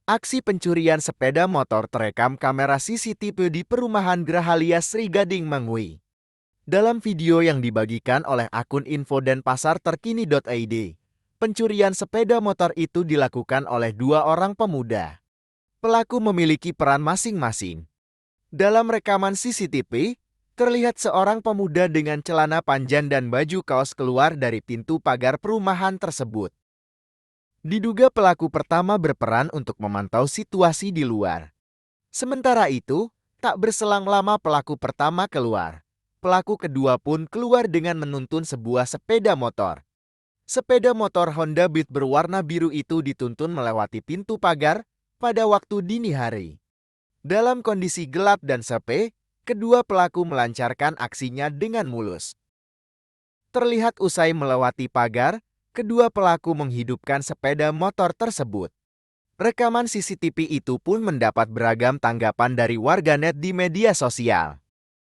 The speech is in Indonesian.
Aksi pencurian sepeda motor terekam kamera CCTV di perumahan Grahalia Sri Gading Mangwi. Dalam video yang dibagikan oleh akun info dan pasar terkini.id, pencurian sepeda motor itu dilakukan oleh dua orang pemuda. Pelaku memiliki peran masing-masing. Dalam rekaman CCTV, terlihat seorang pemuda dengan celana panjang dan baju kaos keluar dari pintu pagar perumahan tersebut. Diduga pelaku pertama berperan untuk memantau situasi di luar. Sementara itu, tak berselang lama pelaku pertama keluar. Pelaku kedua pun keluar dengan menuntun sebuah sepeda motor. Sepeda motor Honda Beat berwarna biru itu dituntun melewati pintu pagar pada waktu dini hari. Dalam kondisi gelap dan sepi, kedua pelaku melancarkan aksinya dengan mulus. Terlihat usai melewati pagar, kedua pelaku menghidupkan sepeda motor tersebut. Rekaman CCTV itu pun mendapat beragam tanggapan dari warganet di media sosial.